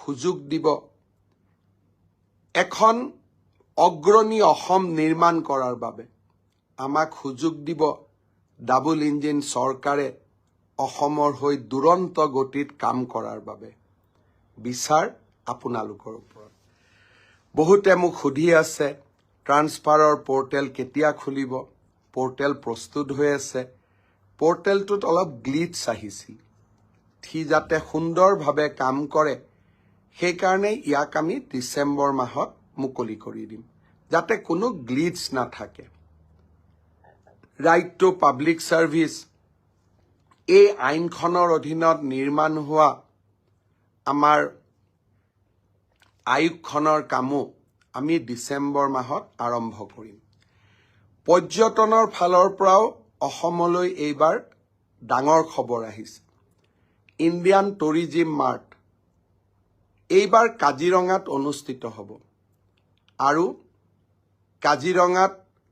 সুযোগ দিব এখন অগ্ৰণী অসম নিৰ্মাণ কৰাৰ বাবে আমাক সুযোগ দিব ডাবল ইঞ্জিন চৰকাৰে অসমৰ হৈ দুৰন্ত গতিত কাম কৰাৰ বাবে বিচাৰ আপোনালোকৰ ওপৰত বহুতে মোক সুধি আছে ট্ৰান্সফাৰৰ পোৰ্টেল কেতিয়া খুলিব পোৰ্টেল প্ৰস্তুত হৈ আছে পোৰ্টেলটোত অলপ গ্লিটছ আহিছিল সি যাতে সুন্দৰভাৱে কাম কৰে সেইকাৰণে ইয়াক আমি ডিসেম্বৰ মাহত মুকলি কৰি দিম যাতে কোনো গ্লিটছ নাথাকে ৰাইট টু পাব্লিক সাৰ্ভিস এই আইনখনৰ অধীনত নিৰ্মাণ হোৱা আমাৰ আয়োগখনৰ কামো আমি ডিসেম্বৰ মাহত আৰম্ভ কৰিম পৰ্যটনৰ ফালৰ পৰাও অসমলৈ এইবাৰ ডাঙৰ খবৰ আহিছে ইণ্ডিয়ান টুৰিজিম মাৰ্ট এইবাৰ কাজিৰঙাত অনুষ্ঠিত হ'ব আৰু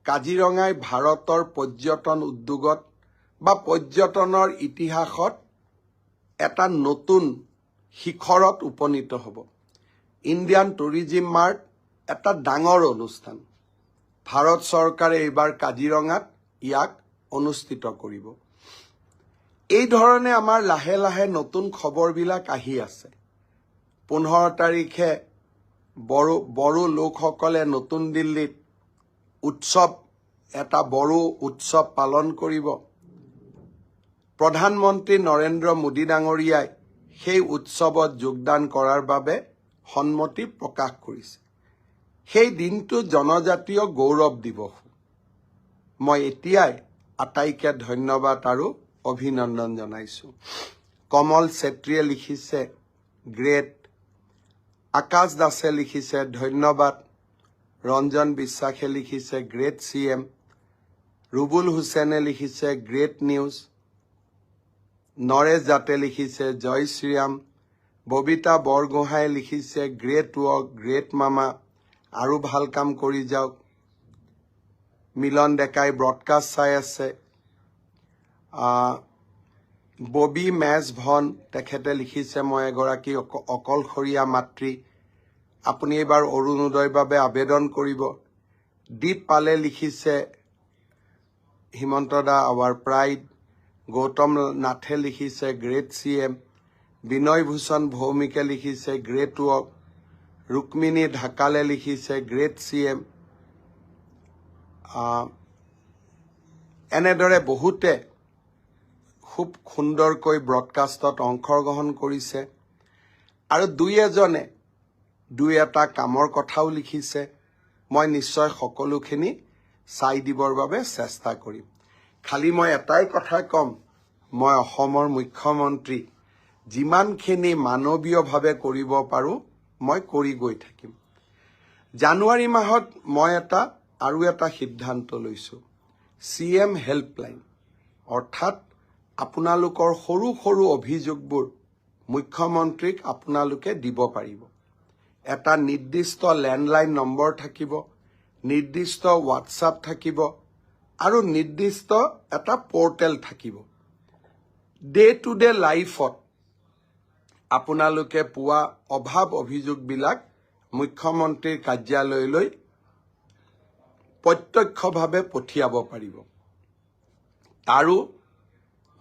কাজিৰঙাই ভাৰতৰ পৰ্যটন উদ্যোগত বা পৰ্যটনৰ ইতিহাসত এটা নতুন শিখৰত উপনীত হ'ব ইণ্ডিয়ান টুৰিজিম মাৰ্ট এটা ডাঙৰ অনুষ্ঠান ভাৰত চৰকাৰে এইবাৰ কাজিৰঙাত ইয়াক অনুষ্ঠিত কৰিব এই ধৰণে আমাৰ লাহে লাহে নতুন খবৰবিলাক আহি আছে 15 তাৰিখে বড়ো লোকসকলে নতুন দিল্লীত এটা বড়ো উৎসৱ পালন কৰিব প্ৰধানমন্ত্ৰী নৰেন্দ্ৰ মোদী ডাঙৰীয়াই সেই উৎসৱত যোগদান কৰাৰ বাবে সন্মতি প্ৰকাশ কৰিছে সেই দিনটো জনজাতীয় গৌৰৱ দিৱস মই এতিয়াই আটাইকে ধন্যবাদ আৰু অভিনন্দন জনাইছো কমল চেত্ৰীয়ে লিখিছে গ্ৰেট আকাশ দাসে লিখিছে ধন্যবাদ ৰঞ্জন বিশ্বাসে লিখিছে গ্ৰেট সিএম ৰুবুল হুসেনে লিখিছে গ্ৰেট নিউজ নৰেশ জাতে লিখিছে জয় শ্ৰীৰাম ববিতা বৰগোহাঁই লিখিছে গ্ৰেট ৱৰ্ক গ্ৰেট মামা আৰু ভাল কাম কৰি যাওক মিলন ডেকাই ব্ৰডকাষ্ট চাই আছে ববি মেজ ভন তেখেতে লিখিছে মই এগৰাকী অকলশৰীয়া মাতৃ আপুনি এবাৰ অৰুণোদয়ৰ বাবে আবেদন কৰিব দীপ পালে লিখিছে হিমন্ত দা আৱাৰ প্ৰাইড গৌতম নাথে লিখিছে গ্ৰেট সিএম বিনয় ভূষণ ভৌমিকে লিখিছে গ্ৰেট ৱৰ্ক ৰুক্মিণী ঢাকালে লিখিছে গ্ৰেট সিএম এনেদৰে বহুতে খুব সুন্দৰকৈ ব্ৰডকাষ্টত অংশগ্ৰহণ কৰিছে আৰু দুই এটা কামৰ কথাও লিখিছে মই নিশ্চয় সকলোখিনি চাই দিবৰ বাবে চেষ্টা কৰিম খালি মই এটাই কথা কম মই অসমৰ মুখ্যমন্ত্ৰী যিমানখিনি মানৱীয়ভাৱে কৰিব পাৰো মই কৰি গৈ থাকিম জানুৱাৰী মাহত মই আৰু এটা সিদ্ধান্ত লৈছো সিএম হেল্পলাইন অৰ্থাৎ আপোনালোকৰ সৰু সৰু অভিযোগবোৰ মুখ্যমন্ত্ৰীক আপোনালোকে দিব পাৰিব এটা নিৰ্দিষ্ট ল্যান্ডলাইন নম্বৰ থাকিব নিৰ্দিষ্ট হোৱাটছআপ থাকিব আৰু নিৰ্দিষ্ট এটা পোৰ্টেল থাকিব ডে টু ডে লাইফত আপোনালোকে পোৱা অভাৱ অভিযোগবিলাক মুখ্যমন্ত্ৰীৰ কাৰ্যালয়লৈ প্ৰত্যক্ষভাৱে পঠিয়াব পাৰিব আৰু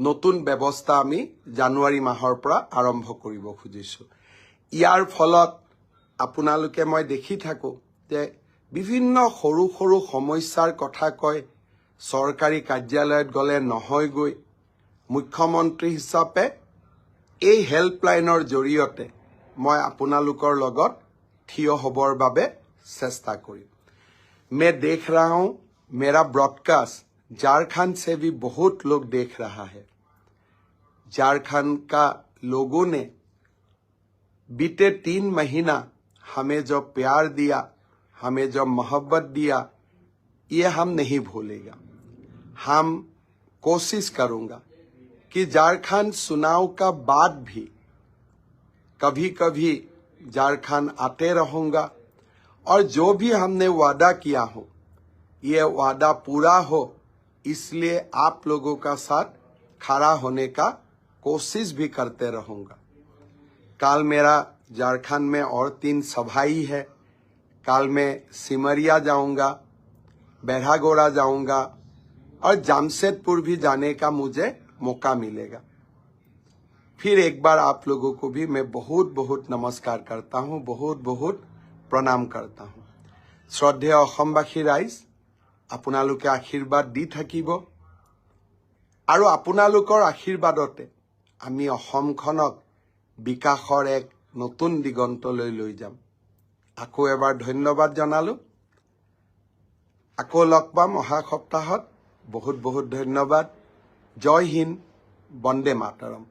নতুন ব্যৱস্থা আমি জানুৱাৰী মাহৰ পৰা আৰম্ভ কৰিব খুজিছো ইয়াৰ ফলত আপোনালোকে মই দেখি থাকো যে বিভিন্ন সৰু সৰু সমস্যাৰ কথা কয় চৰকাৰী কাৰ্যালয়ত গলে নহয় গৈ মুখ্যমন্ত্ৰী হিচাপে এই হেল্পলাইনৰ জৰিয়তে মই আপোনালোকৰ লগত থিয় হ'বৰ বাবে চেষ্টা কৰিম मैं देख रहा हूं मेरा ब्रॉडकास्ट झारखंड से भी बहुत लोग देख रहा है झारखंड का लोगों ने बीते 3 महीना हमें जो प्यार दिया हमें जो मोहब्बत दिया ये हम नहीं भूलेगा हम कोशिश करूंगा कि झारखंड चुनाव का बाद भी कभी कभी झारखंड आते रहूंगा और जो भी हमने वादा किया हो ये वादा पूरा हो इसलिए आप लोगों का साथ खड़ा होने का कोशिश भी करते रहूंगा कल मेरा झारखंड में और 3 सभाई है। कल मैं सिमरिया जाऊंगा, बैरागोड़ा जाऊंगा और जमशेदपुर भी जाने का मुझे मौका मिलेगा। फिर एक बार आप लोगों को भी मैं बहुत बहुत नमस्कार करता हूं, बहुत बहुत प्रणाम करता हूं। श्रद्धेय অসমবাসী राइज, আপোনালোকে आशीर्वाद দি থাকিব আৰু আপোনালোকৰ আশীৰ্বাদতে আমি অসমখনক বিকাশৰ এক নতুন দিগন্তলৈ লৈ যাম। আকৌ এবাৰ ধন্যবাদ জনালো। আকৌ লগ পাম অহা সপ্তাহত। বহুত বহুত ধন্যবাদ। জয় হিন্দ, বন্দে মাতৰম।